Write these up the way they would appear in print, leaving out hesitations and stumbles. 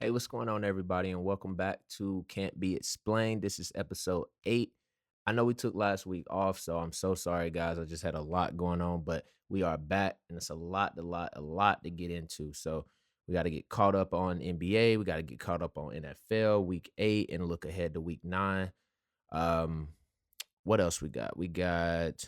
Hey, what's going on, everybody, and welcome back to Can't Be Explained. This is episode 8. I know we took last week off, so I'm so sorry, guys. I just had a lot going on, but we are back, and it's a lot to get into. So we got to get caught up on NBA. We got to get caught up on NFL week 8 and look ahead to week 9. Um, what else we got? We got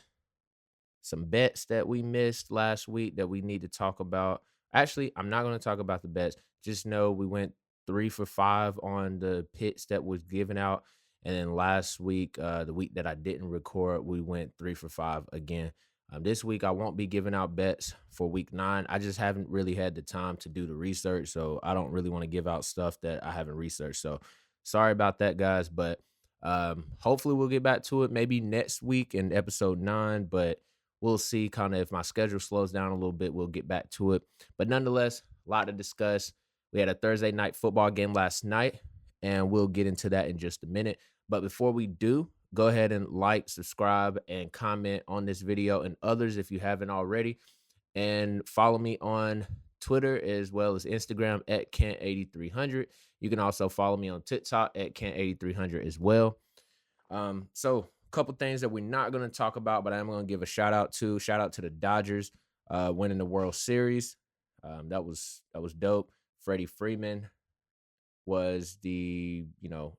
some bets that we missed last week that we need to talk about. Actually, I'm not going to talk about the bets. Just know we went 3 for 5 on the picks that was given out. And then last week, the week that I didn't record, we went 3 for 5 again. This week, I won't be giving out bets for week 9. I just haven't really had the time to do the research. So I don't really want to give out stuff that I haven't researched. So sorry about that, guys. But hopefully, we'll get back to it maybe next week in episode 9. But we'll see kind of if my schedule slows down a little bit, we'll get back to it. But nonetheless, a lot to discuss. We had a Thursday night football game last night, and we'll get into that in just a minute. But before we do, go ahead and like, subscribe, and comment on this video and others if you haven't already. And follow me on Twitter as well as Instagram at Kent8300. You can also follow me on TikTok at Kent8300 as well. So a couple things that we're not going to talk about, but I'm going to give a shout out to. Shout out to the Dodgers winning the World Series. That was dope. Freddie Freeman was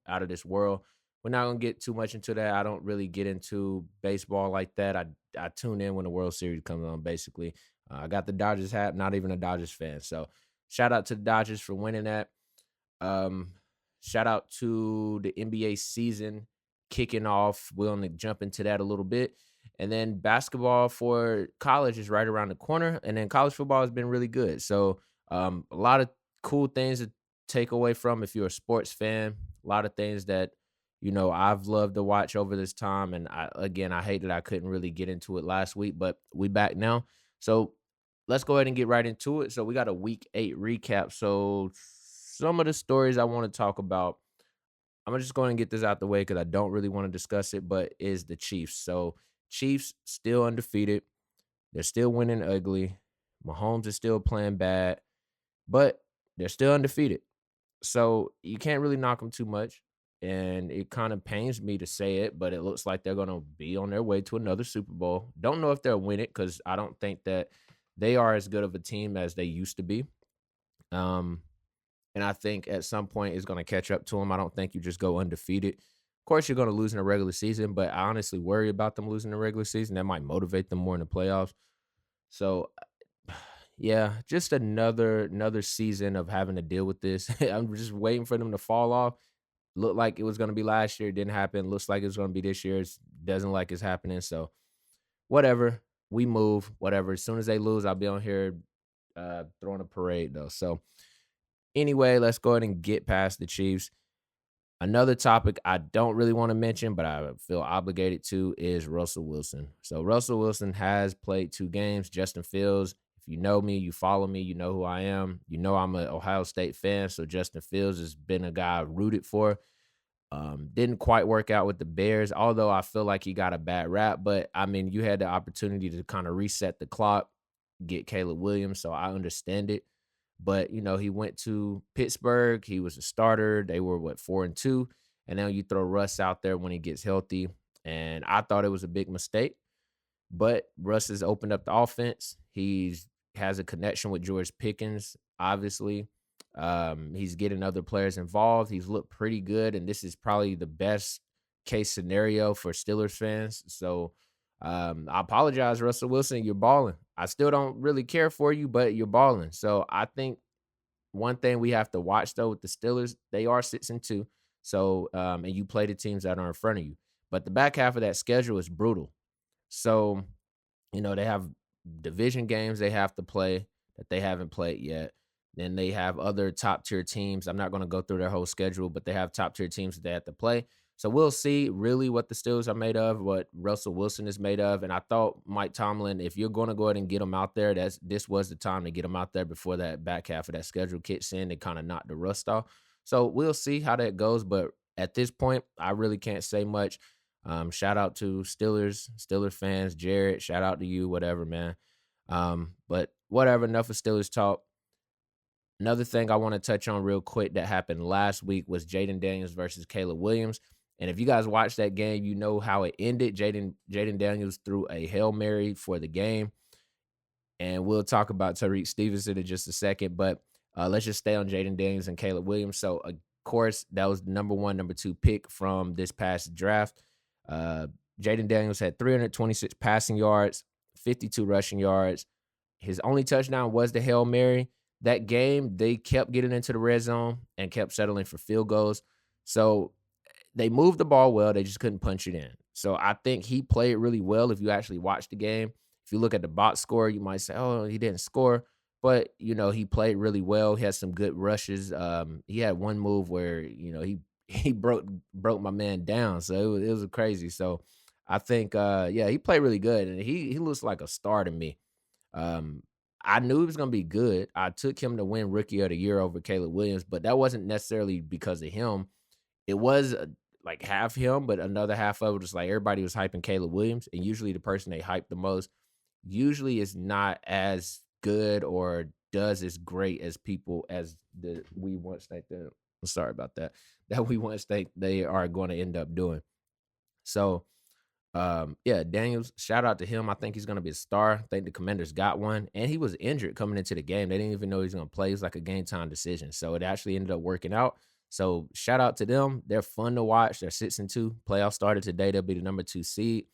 out of this world. We're not gonna get too much into that. I don't really get into baseball like that. I tune in when the World Series comes on. Basically, I got the Dodgers hat. Not even a Dodgers fan. So shout out to the Dodgers for winning that. Um, Shout out to the NBA season kicking off. We're gonna jump into that a little bit. And then basketball for college is right around the corner. And then college football has been really good. So a lot of cool things to take away from if you're a sports fan. A lot of things that I've loved to watch over this time. And I hate that I couldn't really get into it last week, but we back now. So let's go ahead and get right into it. So we got a week 8 recap. So some of the stories I want to talk about, I'm just going to get this out the way because I don't really want to discuss it, but is the Chiefs. So Chiefs still undefeated. They're still winning ugly. Mahomes is still playing bad, but they're still undefeated. So you can't really knock them too much. And it kind of pains me to say it, but it looks like they're going to be on their way to another Super Bowl. Don't know if they'll win it because I don't think that they are as good of a team as they used to be. Um, and I think at some point it's going to catch up to them. I don't think you just go undefeated. Of course, you're going to lose in the regular season, but I honestly worry about them losing the regular season. That might motivate them more in the playoffs. So yeah, just another season of having to deal with this. I'm just waiting for them to fall off. Looked like it was gonna be last year, it didn't happen. Looks like it's gonna be this year. It doesn't like it's happening. So whatever. We move, whatever. As soon as they lose, I'll be on here throwing a parade though. So anyway, let's go ahead and get past the Chiefs. Another topic I don't really want to mention, but I feel obligated to, is Russell Wilson. So Russell Wilson has played 2 games. Justin Fields, if you know me, you follow me, you know who I am. You know I'm an Ohio State fan, so Justin Fields has been a guy I've rooted for. Didn't quite work out with the Bears, although I feel like he got a bad rap. But I mean, you had the opportunity to kind of reset the clock, get Caleb Williams, so I understand it. But he went to Pittsburgh. He was a starter. They were what, 4-2, and now you throw Russ out there when he gets healthy. And I thought it was a big mistake. But Russ has opened up the offense. He's has a connection with George Pickens, obviously. He's getting other players involved. He's looked pretty good, and this is probably the best case scenario for Steelers fans. So I apologize, Russell Wilson. You're balling. I still don't really care for you, but you're balling. So I think one thing we have to watch though with the Steelers, they are 6-2. So and you play the teams that are in front of you. But the back half of that schedule is brutal. So, they have division games they have to play that they haven't played yet. Then they have other top tier teams. I'm not going to go through their whole schedule, but they have top tier teams that they have to play. So we'll see really what the Steelers are made of, what Russell Wilson is made of. And I thought Mike Tomlin, if you're going to go ahead and get him out there, this was the time to get him out there before that back half of that schedule kicks in and kind of knock the rust off. So we'll see how that goes. But at this point, I really can't say much. Shout out to Steelers fans, Jared. Shout out to you, whatever, man. But whatever. Enough of Steelers talk. Another thing I want to touch on real quick that happened last week was Jaden Daniels versus Caleb Williams. And if you guys watched that game, you know how it ended. Jaden Daniels threw a Hail Mary for the game. And we'll talk about Tariq Stevenson in just a second. But let's just stay on Jaden Daniels and Caleb Williams. So, of course, that was the number one, number two pick from this past draft. Uh, Jaden Daniels had 326 passing yards, 52 rushing yards. His only touchdown was the Hail Mary. That game, they kept getting into the red zone and kept settling for field goals. So they moved the ball well, they just couldn't punch it in. So I think he played really well if you actually watch the game. If you look at the box score, you might say, "Oh, he didn't score," but, he played really well. He had some good rushes. He had one move where, he he broke my man down, so it was crazy. So I think, yeah, he played really good, and he looks like a star to me. Um, I knew he was gonna be good. I took him to win Rookie of the Year over Caleb Williams, but that wasn't necessarily because of him. It was, like, half him, but another half of it was, like, everybody was hyping Caleb Williams, and usually the person they hype the most usually is not as good or does as great as people as we once think that sorry about that, that we once think they are gonna end up doing. So, yeah, Daniels, shout out to him. I think he's gonna be a star. I think the Commanders got one, and he was injured coming into the game. They didn't even know he was gonna play. It was like a game time decision. So it actually ended up working out. So shout out to them. They're fun to watch. They're 6-2. Playoff started today. They'll be the number two seed.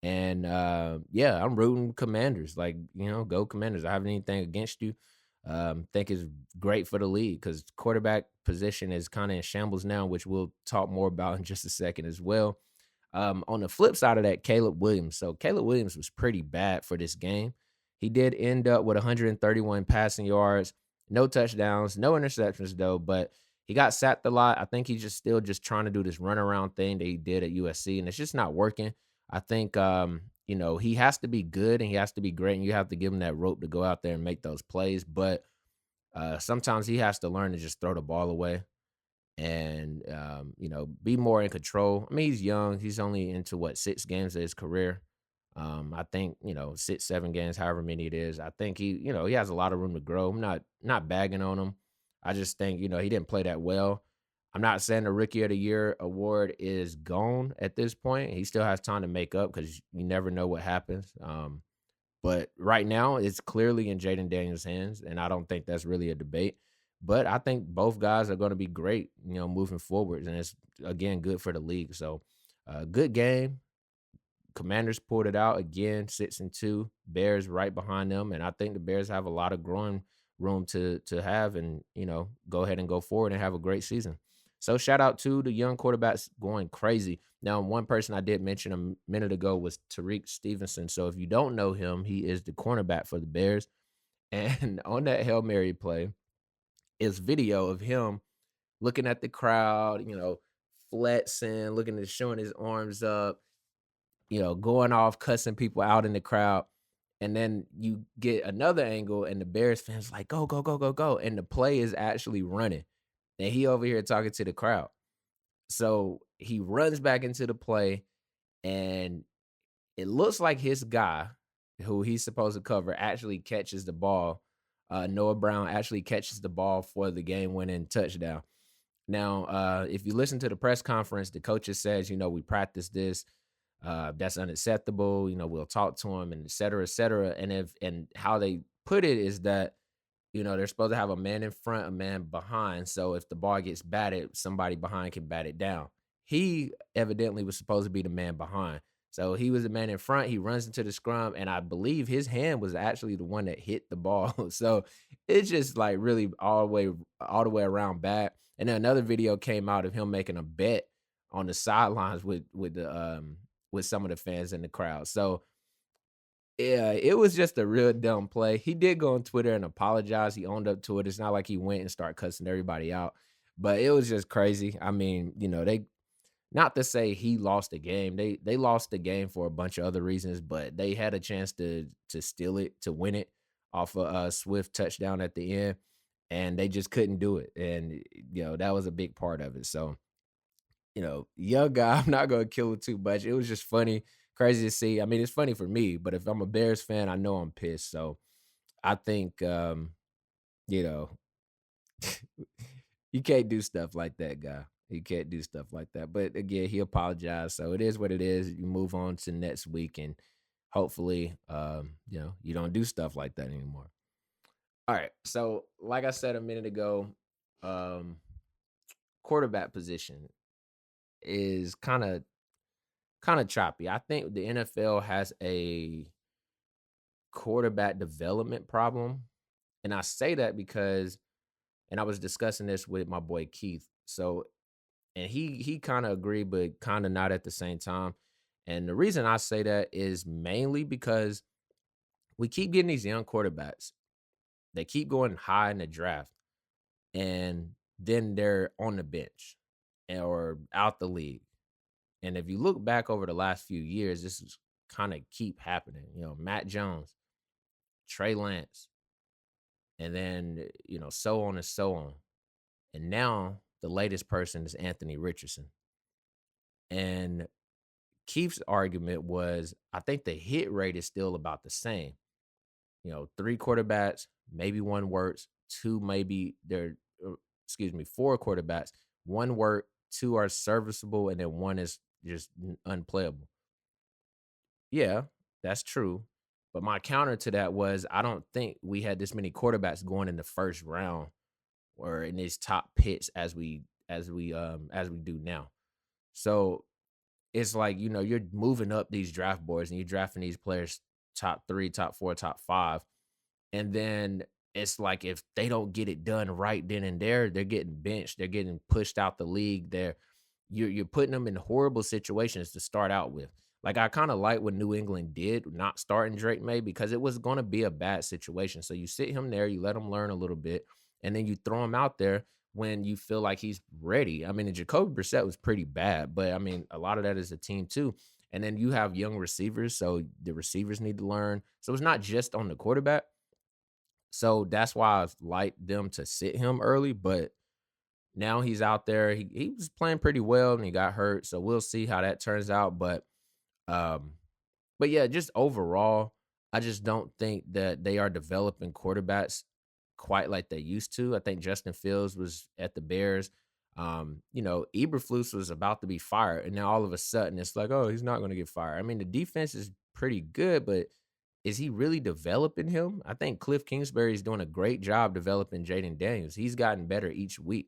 And yeah, I'm rooting Commanders. Like, go Commanders. I have anything against you. Think it's great for the league because quarterback position is kind of in shambles now, which we'll talk more about in just a second as well. On the flip side of that, Caleb Williams. So Caleb Williams was pretty bad for this game. He did end up with 131 passing yards, no touchdowns, no interceptions though, but he got sacked a lot. I think he's just still just trying to do this runaround thing that he did at USC, and it's just not working. I think he has to be good and he has to be great, and you have to give him that rope to go out there and make those plays. But sometimes he has to learn to just throw the ball away and be more in control. I mean, he's young. He's only into what, 6 games of his career. I think 6, 7 games, however many it is. I think he has a lot of room to grow. I'm not bagging on him. I just think he didn't play that well. I'm not saying the Rookie of the Year award is gone at this point. He still has time to make up because you never know what happens. But right now, it's clearly in Jaden Daniels' hands, and I don't think that's really a debate. But I think both guys are going to be great, moving forward, and it's again good for the league. So, good game. Commanders pulled it out again, 6-2. Bears right behind them, and I think the Bears have a lot of growing room to have, and go ahead and go forward and have a great season. So shout out to the young quarterbacks going crazy. Now, one person I did mention a minute ago was Tariq Stevenson. So if you don't know him, he is the cornerback for the Bears. And on that Hail Mary play is video of him looking at the crowd, flexing, looking at showing his arms up, going off, cussing people out in the crowd. And then you get another angle, and the Bears fans like, go, go, go, go, go. And the play is actually running. And he over here talking to the crowd. So he runs back into the play, and it looks like his guy, who he's supposed to cover, actually catches the ball. Noah Brown actually catches the ball for the game-winning touchdown. Now, if you listen to the press conference, the coaches says, we practice this. That's unacceptable. We'll talk to him and et cetera, et cetera. And how they put it is that, they're supposed to have a man in front, a man behind. So if the ball gets batted, somebody behind can bat it down. He evidently was supposed to be the man behind. So he was the man in front. He runs into the scrum, and I believe his hand was actually the one that hit the ball. So it's just like really all the way around bad. And then another video came out of him making a bet on the sidelines with some of the fans in the crowd. So yeah, it was just a real dumb play. He did go on Twitter and apologize. He owned up to it. It's not like he went and started cussing everybody out, but it was just crazy. I mean, they not to say he lost the game. They lost the game for a bunch of other reasons, but they had a chance to steal it, to win it off a Swift touchdown at the end, and they just couldn't do it. And that was a big part of it. So young guy, I'm not gonna kill it too much. It was just funny, crazy to see. I mean, it's funny for me, but if I'm a Bears fan, I know I'm pissed. So I think you know, You can't do stuff like that, guy. You can't do stuff like that. But again, he apologized. So it is what it is. You move on to next week and hopefully you don't do stuff like that anymore. All right. So like I said a minute ago, um, quarterback position is kind of choppy. I think the NFL has a quarterback development problem. And I say that because and I was discussing this with my boy Keith. So and he kind of agreed, but kind of not at the same time. And the reason I say that is mainly because we keep getting these young quarterbacks. They keep going high in the draft, and then they're on the bench or out the league. And if you look back over the last few years, this is kind of keep happening. Matt Jones, Trey Lance, and then so on and so on. And now the latest person is Anthony Richardson. And Keith's argument was, I think the hit rate is still about the same. Three quarterbacks, maybe one works, two maybe four quarterbacks, one work, two are serviceable, and then one is just unplayable. Yeah, that's true. But my counter to that was I don't think we had this many quarterbacks going in the first round or in these top picks as we do now. So it's like, you're moving up these draft boards and you're drafting these players top three, top four, top five. And then it's like if they don't get it done right then and there, they're getting benched. They're getting pushed out the league. You're putting them in horrible situations to start out with. Like I kind of like what New England did, not starting Drake May, because it was going to be a bad situation. So you sit him there, you let him learn a little bit, and then you throw him out there when you feel like he's ready. I mean, and Jacoby Brissett was pretty bad, but I mean, a lot of that is a team too. And then you have young receivers, so the receivers need to learn. So it's not just on the quarterback. So that's why I like them to sit him early, but now he's out there. He was playing pretty well and he got hurt. So we'll see how that turns out. Um, but yeah, just overall, I just don't think that they are developing quarterbacks quite like they used to. I think Justin Fields was at the Bears. Eberflus was about to be fired, and now all of a sudden it's like, oh, he's not going to get fired. I mean, the defense is pretty good, but is he really developing him? I think Cliff Kingsbury is doing a great job developing Jaden Daniels. He's gotten better each week.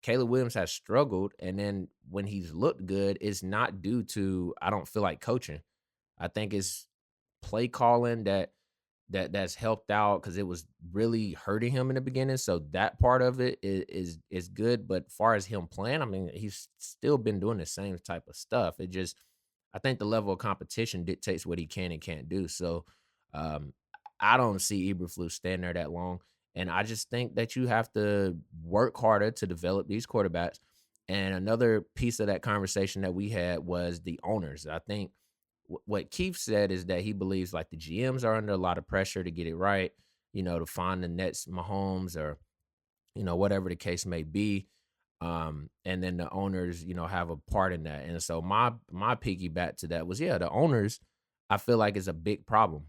Caleb Williams has struggled, and then when he's looked good, it's not due to I don't feel like coaching. I think it's play calling that's helped out because it was really hurting him in the beginning. So that part of it is good. But far as him playing, I mean, he's still been doing the same type of stuff. It just I think the level of competition dictates what he can and can't do. So um, I don't see Eberflus staying there that long. And I just think that you have to work harder to develop these quarterbacks. And another piece of that conversation that we had was the owners. I think what Keith said is that he believes like the GMs are under a lot of pressure to get it right, to find the next Mahomes or, whatever the case may be. And then the owners, have a part in that. And so my piggyback to that was, yeah, the owners, I feel like is a big problem.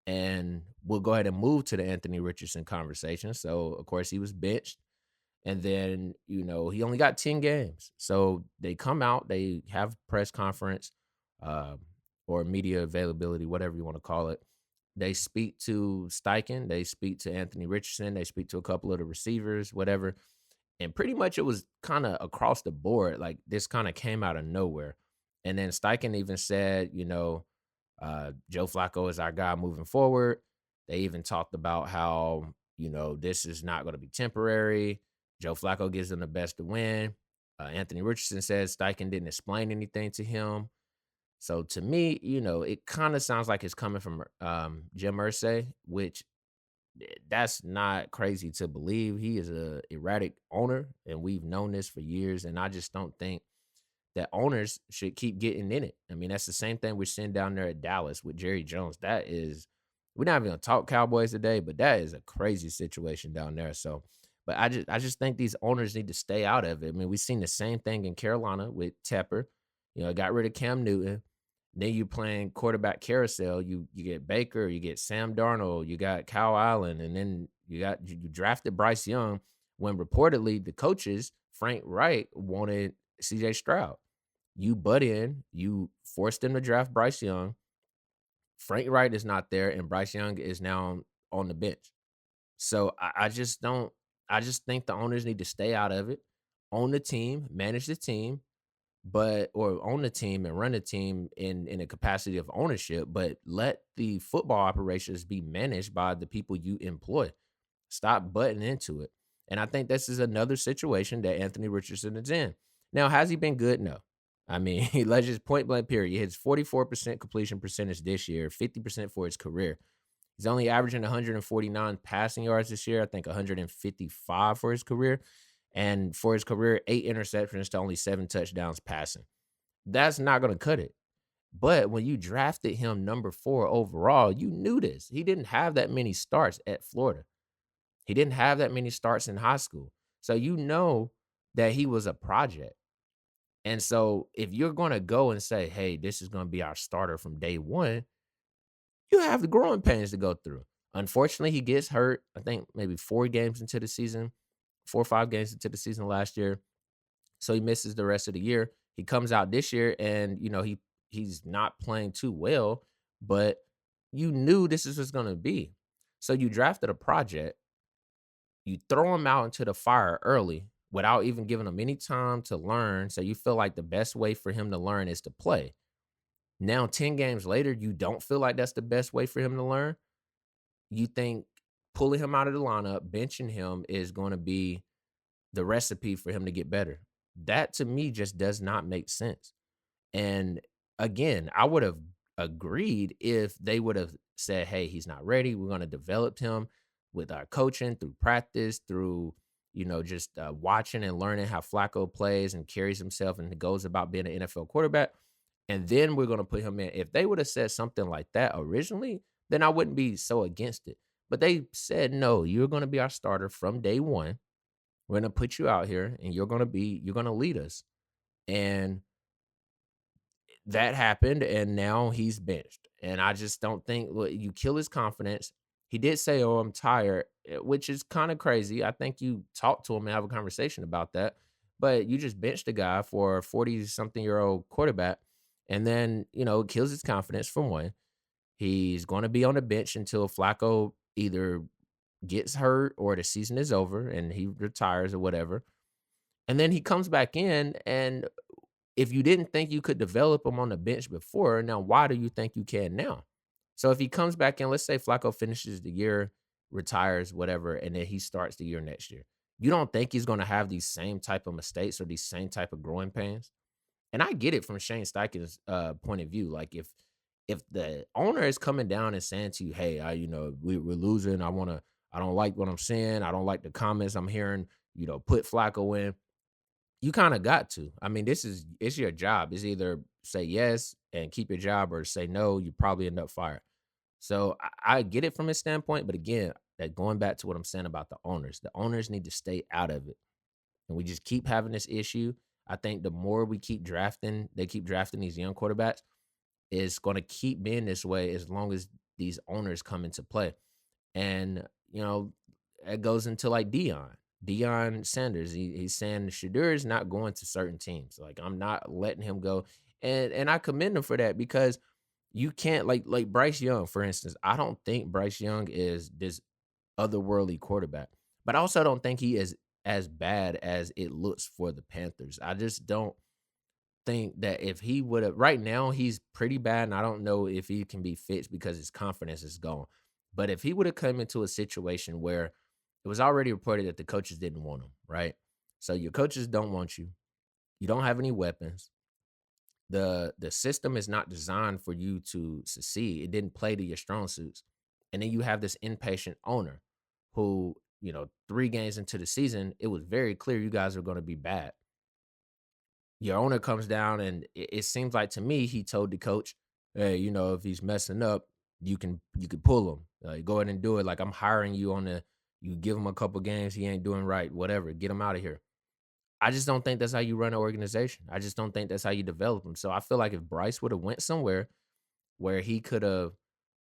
And we'll go ahead and move to the Anthony Richardson conversation. So of course he was benched. And then, he only got 10 games. So they come out, they have press conference, uh, or media availability, whatever you want to call it. They speak to Steichen, they speak to Anthony Richardson, they speak to a couple of the receivers, whatever. And pretty much it was kind of across the board. Like this kind of came out of nowhere. And then Steichen even said, Joe Flacco is our guy moving forward. They even talked about how, this is not going to be temporary. Joe Flacco gives them the best to win. Anthony Richardson says Steichen didn't explain anything to him. So to me, it kind of sounds like it's coming from Jim Irsay, which that's not crazy to believe. He is a erratic owner, and we've known this for years. And I just don't think that owners should keep getting in it. I mean, that's the same thing we're seeing down there at Dallas with Jerry Jones. We're not even gonna talk Cowboys today, but that is a crazy situation down there. So, but I just think these owners need to stay out of it. I mean, we've seen the same thing in Carolina with Tepper. Got rid of Cam Newton. Then you playing quarterback carousel. You get Baker, you get Sam Darnold, you got Kyle Allen, and then you drafted Bryce Young when reportedly the coaches, Frank Wright, wanted CJ Stroud. You butt in, you forced them to draft Bryce Young. Frank Wright is not there, and Bryce Young is now on the bench. So I just don't. I just think the owners need to stay out of it, own the team, manage the team, but or own the team and run the team in a capacity of ownership, but let the football operations be managed by the people you employ. Stop butting into it. And I think this is another situation that Anthony Richardson is in. Now, has he been good? No. I mean, let's just point blank period. He hits 44% completion percentage this year, 50% for his career. He's only averaging 149 passing yards this year. I think 155 for his career. And for his career, 8 interceptions to only 7 touchdowns passing. That's not going to cut it. But when you drafted him number 4 overall, you knew this. He didn't have that many starts at Florida. He didn't have that many starts in high school. So you know that he was a project. And so if you're going to go and say, hey, this is going to be our starter from day one, you have the growing pains to go through. Unfortunately, he gets hurt, I think maybe 4 games into the season, 4 or 5 games into the season last year. So he misses the rest of the year. He comes out this year and, he's not playing too well, but you knew this is what's going to be. So you drafted a project, you throw him out into the fire early without even giving him any time to learn. So you feel like the best way for him to learn is to play. Now, 10 games later, you don't feel like that's the best way for him to learn. You think pulling him out of the lineup, benching him is going to be the recipe for him to get better. That to me just does not make sense. And again, I would have agreed if they would have said, hey, he's not ready. We're going to develop him with our coaching through practice, through, just watching and learning how Flacco plays and carries himself and goes about being an NFL quarterback. And then we're going to put him in. If they would have said something like that originally, then I wouldn't be so against it. But they said, no, you're going to be our starter from day one. We're going to put you out here and you're going to lead us. And that happened, and now he's benched. And I just don't think you kill his confidence. He did say, "Oh, I'm tired," which is kind of crazy. I think you talk to him and have a conversation about that. But you just benched a guy for a 40-something-year-old quarterback, and then it kills his confidence for one. He's going to be on the bench until Flacco either gets hurt or the season is over and he retires or whatever. And then he comes back in, and if you didn't think you could develop him on the bench before, now why do you think you can now? So if he comes back in, let's say Flacco finishes the year, retires, whatever, and then he starts the year next year. You don't think he's going to have these same type of mistakes or these same type of growing pains? And I get it from Shane Steichen's point of view. Like if the owner is coming down and saying to you, "Hey, we're losing. I don't like what I'm seeing. I don't like the comments I'm hearing. Put Flacco in." You kinda got to. I mean, it's your job. It's either say yes and keep your job or say no, you probably end up fired. So I get it from his standpoint, but again, that going back to what I'm saying about the owners need to stay out of it. And we just keep having this issue. I think the more we keep drafting, they keep drafting these young quarterbacks, it's gonna keep being this way as long as these owners come into play. And, it goes into like Deion Sanders. He's saying Shadur is not going to certain teams. Like, I'm not letting him go. And I commend him for that because you can't like Bryce Young, for instance. I don't think Bryce Young is this otherworldly quarterback, but I also don't think he is as bad as it looks for the Panthers. I just don't think that if he would have right now, he's pretty bad, and I don't know if he can be fixed because his confidence is gone. But if he would have come into a situation where it was already reported that the coaches didn't want him, right? So your coaches don't want you. You don't have any weapons. The system is not designed for you to succeed. It didn't play to your strong suits. And then you have this impatient owner who, 3 games into the season, it was very clear you guys are going to be bad. Your owner comes down and it seems like to me he told the coach, "Hey, if he's messing up, you can pull him. Go ahead and do it. Like, I'm hiring you on the you give him a couple games, he ain't doing right, whatever. Get him out of here." I just don't think that's how you run an organization. I just don't think that's how you develop them. So I feel like if Bryce would have went somewhere where he could have,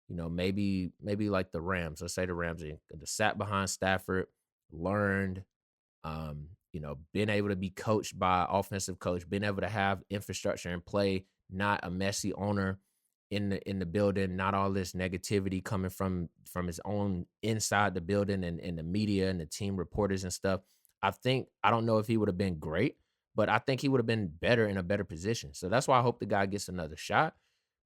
maybe like the Rams, let's say the Rams, he could have sat behind Stafford, learned, Being able to be coached by offensive coach, being able to have infrastructure in play, not a messy owner in the building, not all this negativity coming from his own inside the building and the media and the team reporters and stuff. I don't know if he would have been great, but I think he would have been better in a better position. So that's why I hope the guy gets another shot.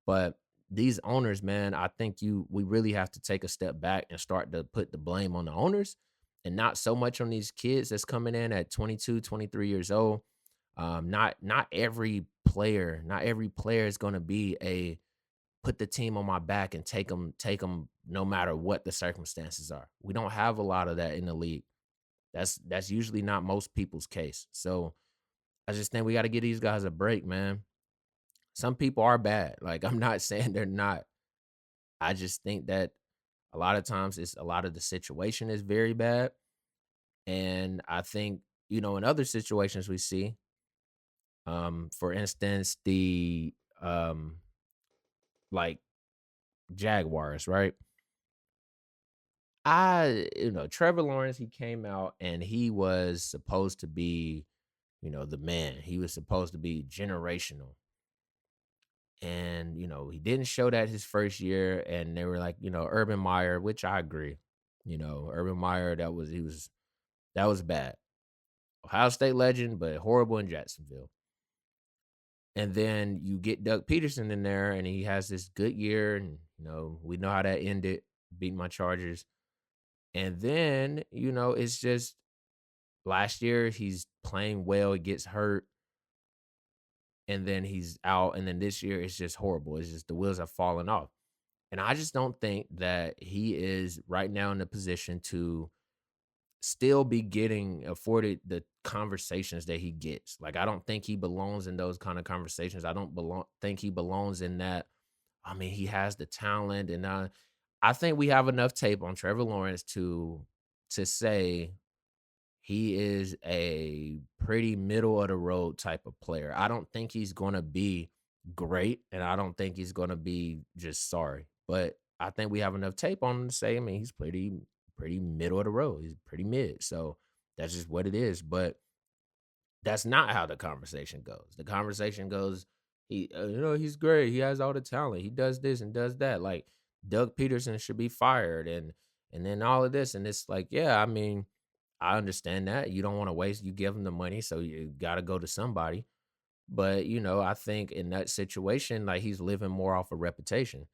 But these owners, man, I think we really have to take a step back and start to put the blame on the owners and not so much on these kids that's coming in at 22, 23 years old. Not every player is going to be a put the team on my back and take them no matter what the circumstances are. We don't have a lot of that in the league. That's usually not most people's case. So I just think we got to give these guys a break, man. Some people are bad. Like, I'm not saying they're not. I just think that a lot of times it's a lot of the situation is very bad. And I think, in other situations we see, for instance, the like Jaguars, right? Trevor Lawrence, he came out and he was supposed to be, the man. He was supposed to be generational. And, he didn't show that his first year. And they were like, Urban Meyer, which I agree. Urban Meyer, that was bad. Ohio State legend, but horrible in Jacksonville. And then you get Doug Peterson in there, and he has this good year, and we know how that ended, beating my Chargers. And then it's just last year he's playing well, he gets hurt, and then he's out, and then this year it's just horrible. It's just the wheels have fallen off, and I just don't think that he is right now in the position to still be getting afforded the conversations that he gets. Like, I don't think he belongs in those kind of conversations. I don't think he belongs in that. I mean, he has the talent, and I think we have enough tape on Trevor Lawrence to say he is a pretty middle of the road type of player. I don't think he's going to be great, and I don't think he's going to be just sorry. But I think we have enough tape on him to say, I mean, he's pretty middle of the road. He's pretty mid. So that's just what it is. But that's not how the conversation goes. The conversation goes, he's great. He has all the talent. He does this and does that. Like, Doug Peterson should be fired, and then all of this. And it's like, yeah, I mean, I understand that. You don't want to waste, you give him the money, so you got to go to somebody. But, I think in that situation, like, he's living more off a reputation.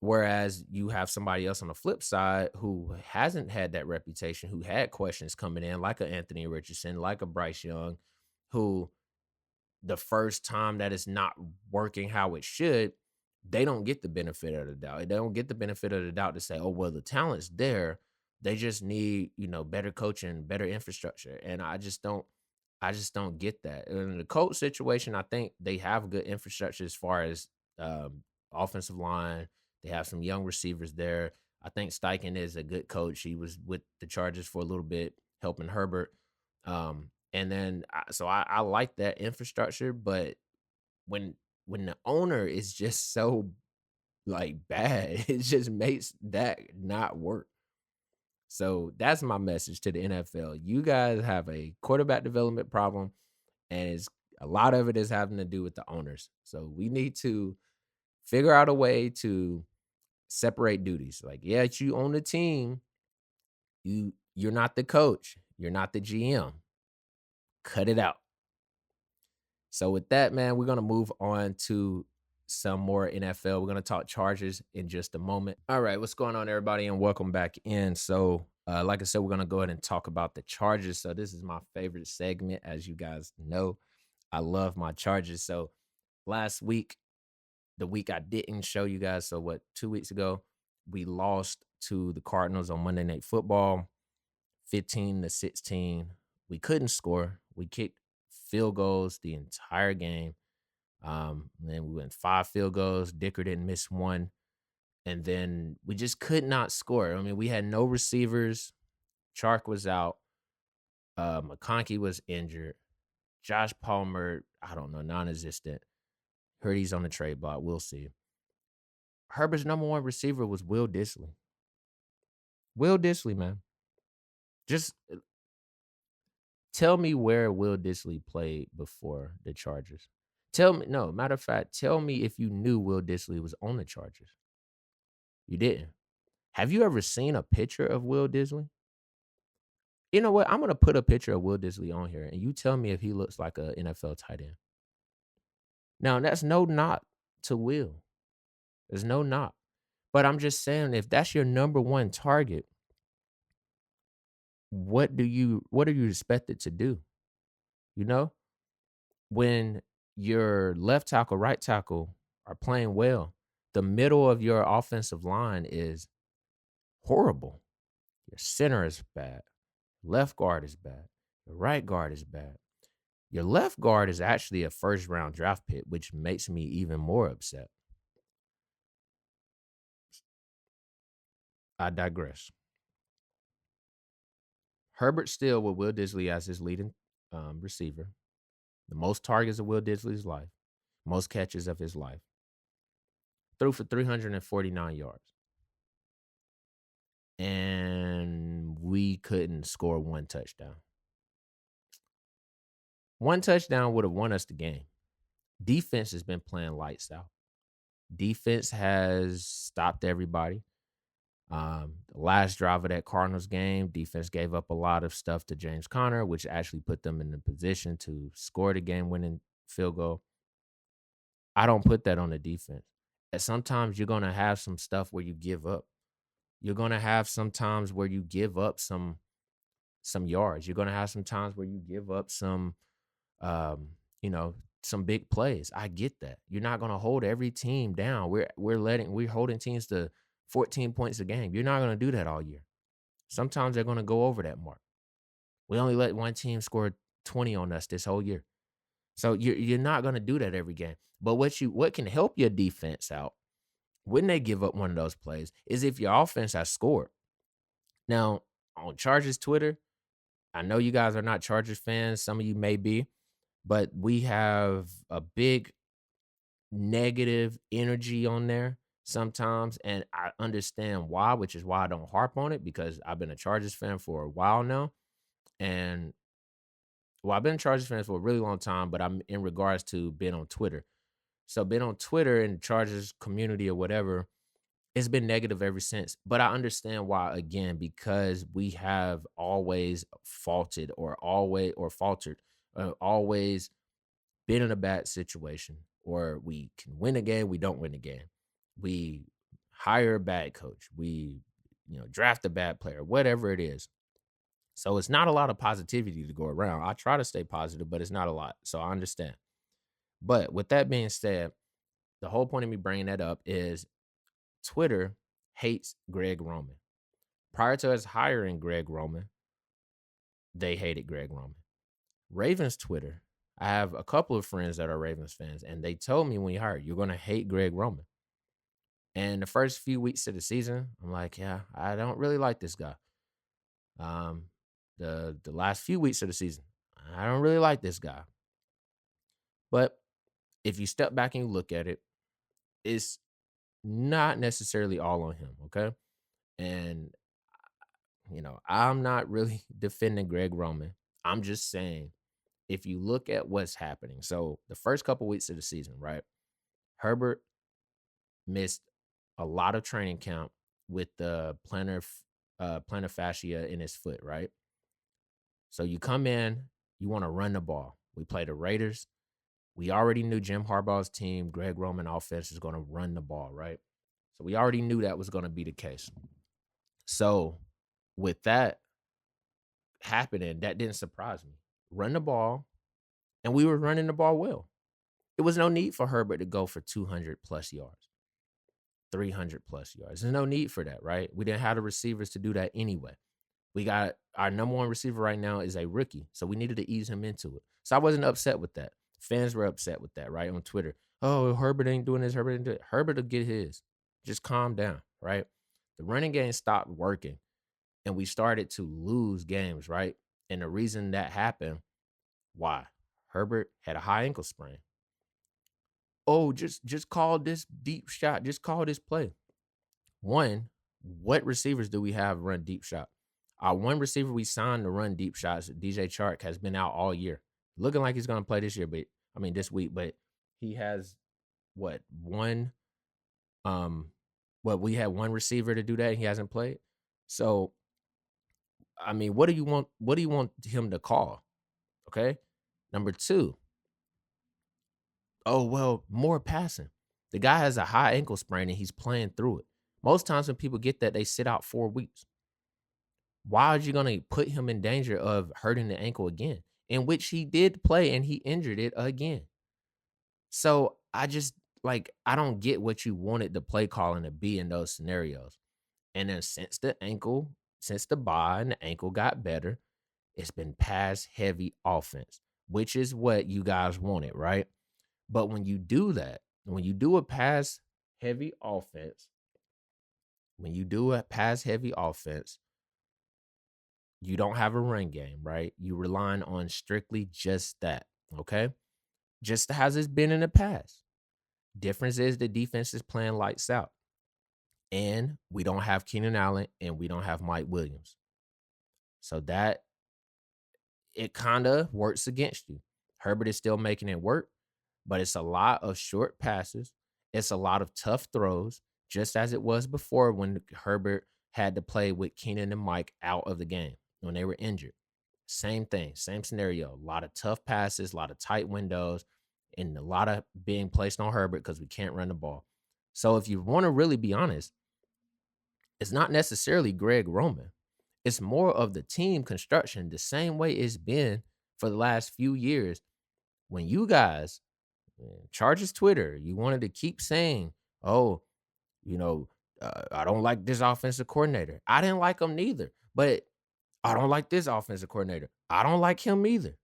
Whereas you have somebody else on the flip side who hasn't had that reputation, who had questions coming in, like a Anthony Richardson, like a Bryce Young, who the first time that it's not working how it should, they don't get the benefit of the doubt. They don't get the benefit of the doubt to say, oh, well, the talent's there. They just need, better coaching, better infrastructure. And I just don't get that. In the coach situation, I think they have good infrastructure as far as offensive line. They have some young receivers there. I think Steichen is a good coach. He was with the Chargers for a little bit, helping Herbert. And then I like that infrastructure, but when when the owner is just so like bad, it just makes that not work. So that's my message to the NFL. You guys have a quarterback development problem, and a lot of it is having to do with the owners. So we need to figure out a way to separate duties. Like, yeah, you own the team. You're not the coach. You're not the GM. Cut it out. So with that, man, we're gonna move on to some more NFL. We're gonna talk Chargers in just a moment. All right, what's going on, everybody, and welcome back in. So, like I said, we're gonna go ahead and talk about the Chargers. So this is my favorite segment, as you guys know. I love my Chargers. So last week, the week I didn't show you guys, so what, 2 weeks ago, we lost to the Cardinals on Monday Night Football, 15-16. We couldn't score. We kicked field goals the entire game. Then we went 5 field goals. Dicker didn't miss one. And then we just could not score. I mean, we had no receivers. Chark was out. McConkey was injured. Josh Palmer, I don't know, non-existent. Heard he's on the trade block. We'll see. Herbert's number one receiver was Will Dissly. Will Dissly, man. Just Tell me where Will Dissly played before the Chargers. Tell me, no, matter of fact, tell me if you knew Will Dissly was on the Chargers. You didn't. Have you ever seen a picture of Will Dissly? You know what? I'm gonna put a picture of Will Dissly on here, and you tell me if he looks like a NFL tight end. Now, that's no knock to Will. There's no knock. But I'm just saying, if that's your number one target, what are you expected to do? You know? When your left tackle, right tackle are playing well, the middle of your offensive line is horrible. Your center is bad. Left guard is bad. Your right guard is bad. Your left guard is actually a first round draft pick, which makes me even more upset. I digress. Herbert still with Will Disley as his leading receiver, the most targets of Will Disley's life, most catches of his life, threw for 349 yards. And we couldn't score one touchdown. One touchdown would have won us the game. Defense has been playing lights out. Defense has stopped everybody. The last drive of that Cardinals game, defense gave up a lot of stuff to James Conner, which actually put them in the position to score the game-winning field goal. I don't put that on the defense. And sometimes you're going to have some stuff where you give up. You're going to have some times where you give up some yards. You're going to have some times where you give up some um, you know, some big plays. I get that. You're not going to hold every team down. We're holding teams to 14 points a game. You're not going to do that all year. Sometimes they're going to go over that mark. We only let one team score 20 on us this whole year. So you're not going to do that every game. But what can help your defense out when they give up one of those plays is if your offense has scored. Now, on Chargers Twitter, I know you guys are not Chargers fans. Some of you may be, but we have a big negative energy on there sometimes. And I understand why, which is why I don't harp on it, because I've been a Chargers fan for a while now. And well, I've been a Chargers fan for a really long time, but I'm in regards to being on Twitter. So being on Twitter and Chargers community or whatever, it's been negative ever since. But I understand why, again, because we have always faulted or faltered, always been in a bad situation, or we can win a game, we don't win a game. We hire a bad coach, we draft a bad player, whatever it is. So it's not a lot of positivity to go around. I try to stay positive, but it's not a lot. So I understand. But with that being said, the whole point of me bringing that up is Twitter hates Greg Roman. Prior to us hiring Greg Roman, they hated Greg Roman. Ravens Twitter, I have a couple of friends that are Ravens fans, and they told me when we hired, you're going to hate Greg Roman. And the first few weeks of the season, I'm like, yeah, I don't really like this guy. The last few weeks of the season, I don't really like this guy. But if you step back and you look at it, it's not necessarily all on him, okay? And I'm not really defending Greg Roman. I'm just saying, if you look at what's happening, so the first couple weeks of the season, right? Herbert missed a lot of training camp with the plantar fascia in his foot, right? So you come in, you want to run the ball. We play the Raiders. We already knew Jim Harbaugh's team, Greg Roman offense is going to run the ball, right? So we already knew that was going to be the case. So with that happening, that didn't surprise me. Run the ball, and we were running the ball well. It was no need for Herbert to go for 200 plus yards, 300 plus yards. There's no need for that, right? We didn't have the receivers to do that anyway. We got our number one receiver right now is a rookie, so we needed to ease him into it. So I wasn't upset with that. Fans were upset with that, right? On Twitter. Oh, Herbert ain't doing this. Herbert ain't doing it. Herbert will get his. Just calm down, right? The running game stopped working, and we started to lose games, right? And the reason that happened, why? Herbert had a high ankle sprain. Oh, just call this deep shot. Just call this play. One, what receivers do we have run deep shot? Our one receiver we signed to run deep shots, DJ Chark, has been out all year, looking like he's going to play this year, but I mean this week. But he has what one we had one receiver to do that. And he hasn't played. So I mean, what do you want? What do you want him to call? Okay. Number two, oh well, more passing. The guy has a high ankle sprain and he's playing through it. Most times when people get that, they sit out 4 weeks. Why are you gonna put him in danger of hurting the ankle again? In which he did play and he injured it again. So I just like I don't get what you wanted the play calling to be in those scenarios. And then since the bye and the ankle got better, it's been pass heavy offense, which is what you guys wanted, right? But when you do that, when you do a pass heavy offense, when you do a pass heavy offense, you don't have a run game, right? You relying on strictly just that, okay? Just as it's been in the past. Difference is the defense is playing lights out. And we don't have Keenan Allen and we don't have Mike Williams. So that it kind of works against you. Herbert is still making it work, but it's a lot of short passes. It's a lot of tough throws, just as it was before when Herbert had to play with Keenan and Mike out of the game when they were injured. Same thing, same scenario. A lot of tough passes, a lot of tight windows, and a lot of being placed on Herbert because we can't run the ball. So if you want to really be honest, it's not necessarily Greg Roman. It's more of the team construction, the same way it's been for the last few years. When you guys, Chargers Twitter, you wanted to keep saying, oh, you know, I don't like this offensive coordinator. I didn't like him neither, but I don't like this offensive coordinator. I don't like him either.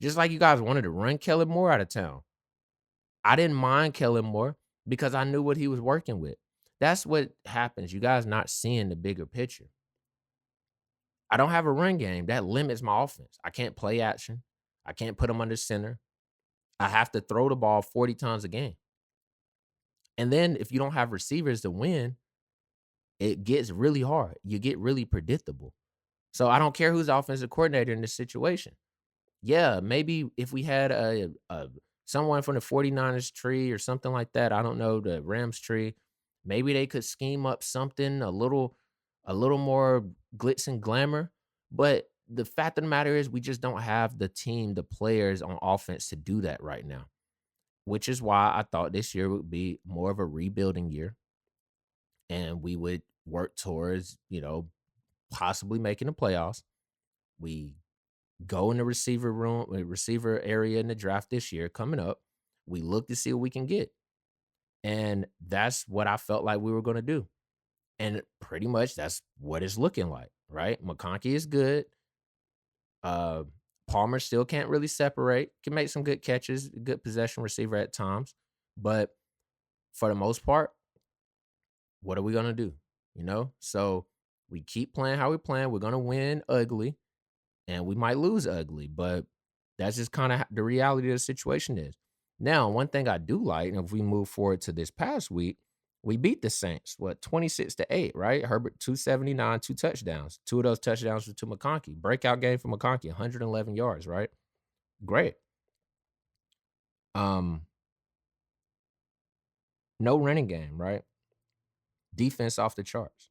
Just like you guys wanted to run Kellen Moore out of town. I didn't mind Kellen Moore because I knew what he was working with. That's what happens. You guys not seeing the bigger picture. I don't have a run game. That limits my offense. I can't play action. I can't put them under center. I have to throw the ball 40 times a game. And then if you don't have receivers to win, it gets really hard. You get really predictable. So I don't care who's the offensive coordinator in this situation. Yeah, maybe if we had a someone from the 49ers tree or something like that, I don't know, the Rams tree, maybe they could scheme up something a little more glitz and glamour. But the fact of the matter is we just don't have the team, the players on offense to do that right now, which is why I thought this year would be more of a rebuilding year and we would work towards, possibly making the playoffs. We go in the receiver area in the draft this year coming up. We look to see what we can get. And that's what I felt like we were going to do. And pretty much that's what it's looking like, right? McConkey is good. Uh Palmer still can't really separate. Can make some good catches, good possession receiver at times. But for the most part, what are we going to do? So we keep playing how we playing. We're going to win ugly and we might lose ugly, but that's just kind of the reality of the situation is. Now, one thing I do like, and if we move forward to this past week, we beat the Saints, 26-8, right? Herbert 279, 2 touchdowns. Two of those touchdowns were to McConkey. Breakout game for McConkey, 111 yards, right? Great. Um, no running game, right? Defense off the charts.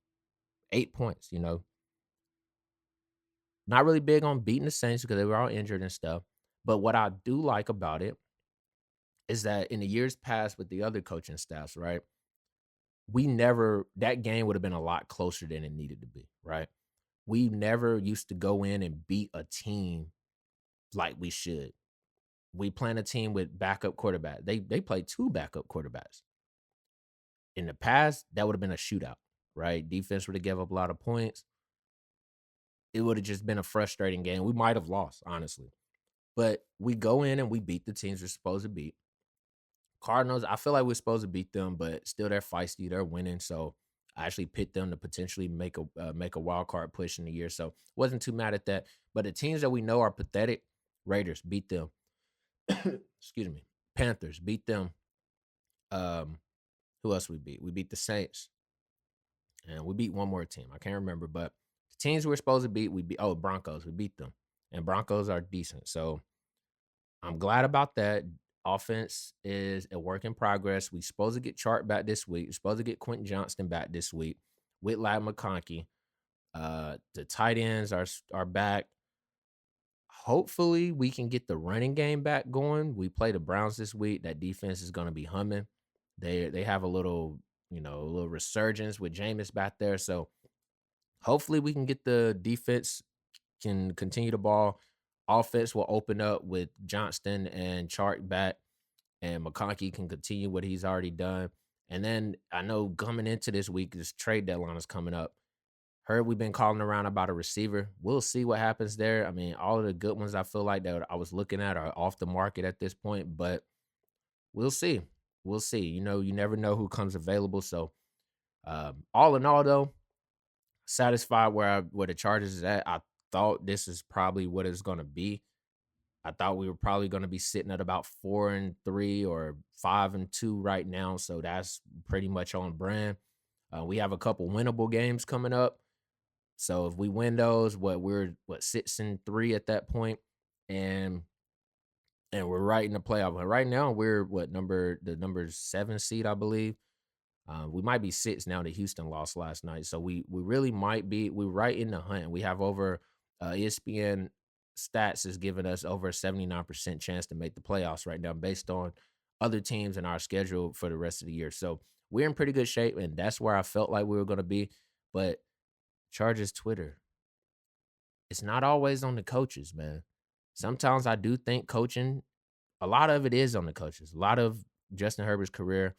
8 points. Not really big on beating the Saints because they were all injured and stuff. But what I do like about it is that in the years past with the other coaching staffs, right? That game would have been a lot closer than it needed to be, right? We never used to go in and beat a team like we should. We playing a team with backup quarterback. They played two backup quarterbacks. In the past, that would have been a shootout, right? Defense would have given up a lot of points. It would have just been a frustrating game. We might have lost, honestly. But we go in and we beat the teams we're supposed to beat. Cardinals, I feel like we're supposed to beat them, but still they're feisty. They're winning, so I actually picked them to potentially make a wild card push in the year. So wasn't too mad at that. But the teams that we know are pathetic, Raiders beat them. Excuse me. Panthers beat them. Who else we beat? We beat the Saints, and we beat one more team. I can't remember, but Teams we're supposed to beat, we beat. Oh, Broncos, we beat them, and Broncos are decent. So I'm glad about that. Offense is a work in progress. We supposed to get Chart back this week. We're supposed to get Quentin Johnston back this week with Lad McConkey. The tight ends are back. Hopefully, we can get the running game back going. We play the Browns this week. That defense is going to be humming. They have a little, a little resurgence with Jameis back there. So hopefully, we can get the defense can continue the ball. Offense will open up with Johnston and Chark back, and McConkey can continue what he's already done. And then I know coming into this week, this trade deadline is coming up. Heard we've been calling around about a receiver. We'll see what happens there. I mean, all of the good ones I feel like that I was looking at are off the market at this point, but we'll see. We'll see. You never know who comes available. So, all in all, though, satisfied where the Chargers is at. I thought this is probably what it's going to be. I thought we were probably going to be sitting at about 4-3 or 5-2 right now. So that's pretty much on brand. We have a couple winnable games coming up. So if we win those, we're 6-3 at that point, and we're right in the playoff. But right now we're the number 7 seed, I believe. We might be 6 now. The Houston lost last night, so we really might be. We're right in the hunt. We have over ESPN stats is giving us over a 79% chance to make the playoffs right now, based on other teams in our schedule for the rest of the year. So we're in pretty good shape, and that's where I felt like we were going to be. But Chargers Twitter, it's not always on the coaches, man. Sometimes I do think coaching, a lot of it is on the coaches. A lot of Justin Herbert's career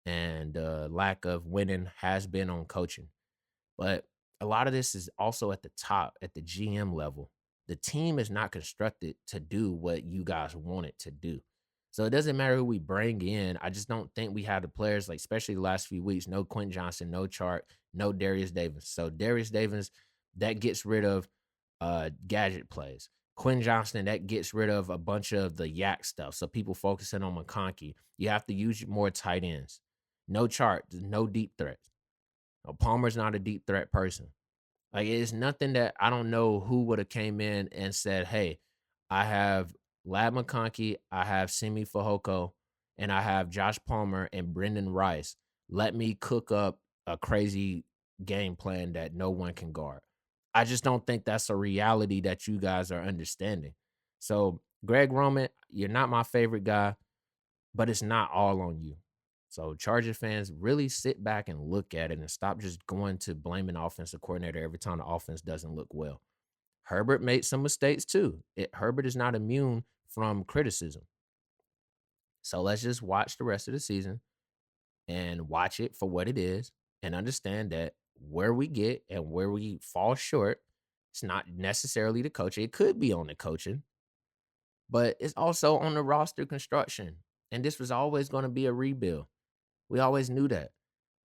and lack of winning has been on coaching. But a lot of this is also at the top, at the GM level. The team is not constructed to do what you guys want it to do. So it doesn't matter who we bring in. I just don't think we have the players, like especially the last few weeks. No Quentin Johnson, no Chart, no Darius Davis. So Darius Davis, that gets rid of gadget plays. Quentin Johnston, that gets rid of a bunch of the yak stuff. So people focusing on McConkey. You have to use more tight ends. No Chart, no deep threats. Palmer's not a deep threat person. Like, it's nothing that I don't know who would have came in and said, hey, I have Lad McConkey, I have Simi Fehoko, and I have Josh Palmer and Brendan Rice. Let me cook up a crazy game plan that no one can guard. I just don't think that's a reality that you guys are understanding. So, Greg Roman, you're not my favorite guy, but it's not all on you. So Charger fans, really sit back and look at it and stop just going to blaming offensive coordinator every time the offense doesn't look well. Herbert made some mistakes too. Herbert is not immune from criticism. So let's just watch the rest of the season and watch it for what it is and understand that where we get and where we fall short, it's not necessarily the coaching. It could be on the coaching, but it's also on the roster construction. And this was always going to be a rebuild. We always knew that.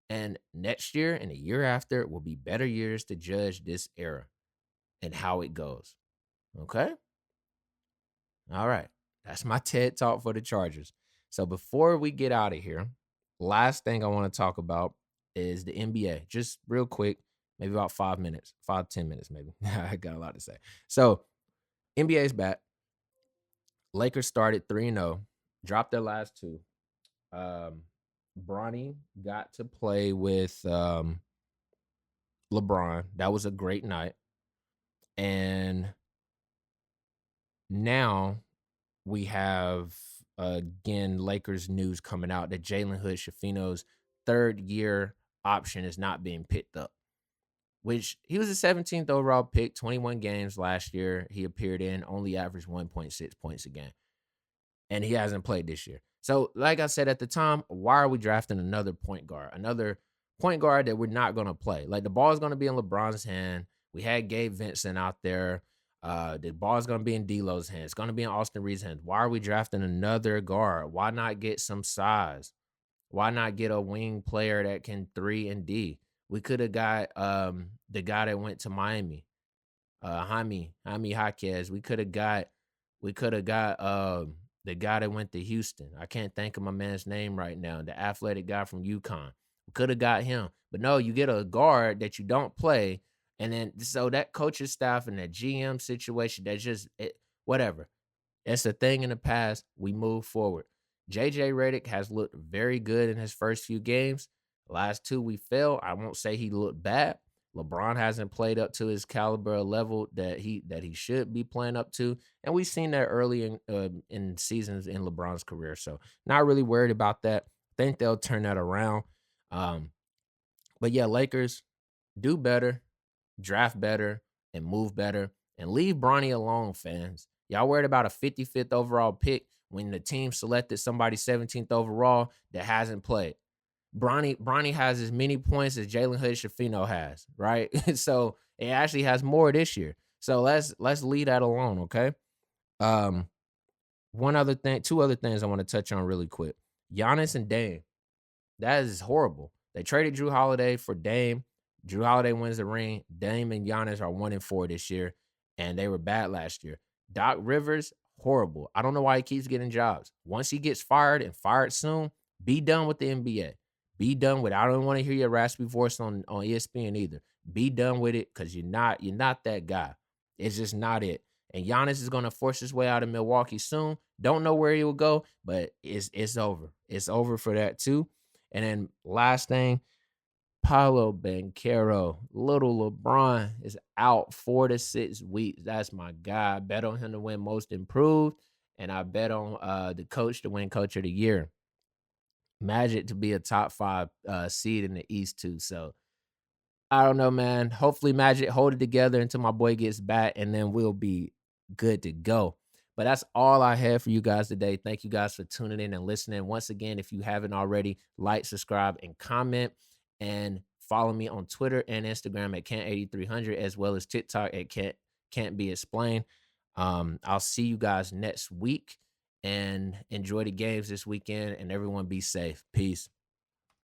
And next year and the year after will be better years to judge this era and how it goes. Okay? All right. That's my TED Talk for the Chargers. So before we get out of here, last thing I want to talk about is the NBA. Just real quick, maybe about 5 minutes, 5-10 minutes maybe. I got a lot to say. So NBA is back. Lakers started 3-0, dropped their last two. Bronny got to play with LeBron. That was a great night. And now we have, again, Lakers news coming out that Jalen Hood-Schifino's third-year option is not being picked up, which he was a 17th overall pick, 21 games last year he appeared in, only averaged 1.6 points a game. And he hasn't played this year. So, like I said at the time, why are we drafting another point guard? Another point guard that we're not going to play. Like, the ball is going to be in LeBron's hand. We had Gabe Vincent out there. The ball is going to be in D'Lo's hands. It's going to be in Austin Reed's hands. Why are we drafting another guard? Why not get some size? Why not get a wing player that can 3 and D? We could have got the guy that went to Miami, Jaime Jaquez. We could have got the guy that went to Houston. I can't think of my man's name right now. The athletic guy from UConn. We could have got him. But no, you get a guard that you don't play, And then so that coaching staff and that GM situation, that just whatever. It's a thing in the past. We move forward. JJ Redick has looked very good in his first few games. The last two we failed. I won't say he looked bad. LeBron hasn't played up to his caliber level that he should be playing up to, and we've seen that early in seasons in LeBron's career. So not really worried about that. Think they'll turn that around. Um, but yeah, Lakers do better, draft better, and move better, and leave Bronny alone, fans. Y'all worried about a 55th overall pick when the team selected somebody 17th overall that hasn't played. Bronny has as many points as Jalen Hood Shafino has, right? So it actually has more this year. So let's leave that alone, okay? Um, one other thing, two other things I want to touch on really quick. Giannis and Dame. That is horrible. They traded Drew Holiday for Dame. Drew Holiday wins the ring. Dame and Giannis are 1-4 this year, and they were bad last year. Doc Rivers, horrible. I don't know why he keeps getting jobs. Once he gets fired and fired soon, be done with the NBA. Be done with it. I don't want to hear your raspy voice on ESPN either. Be done with it because you're not that guy. It's just not it. And Giannis is going to force his way out of Milwaukee soon. Don't know where he will go, but it's over. It's over for that too. And then last thing, Paulo Banchero, little LeBron is out 4 to 6 weeks. That's my guy. I bet on him to win most improved, and I bet on the coach to win coach of the year. Magic to be a top 5 seed in the East too. So I don't know, man. Hopefully, Magic hold it together until my boy gets back, and then we'll be good to go. But that's all I have for you guys today. Thank you guys for tuning in and listening. Once again, if you haven't already, like, subscribe, and comment, and follow me on Twitter and Instagram at Kant8300, as well as TikTok at Can't Be Explained. I'll see you guys next week, and enjoy the games this weekend. And everyone be safe. Peace.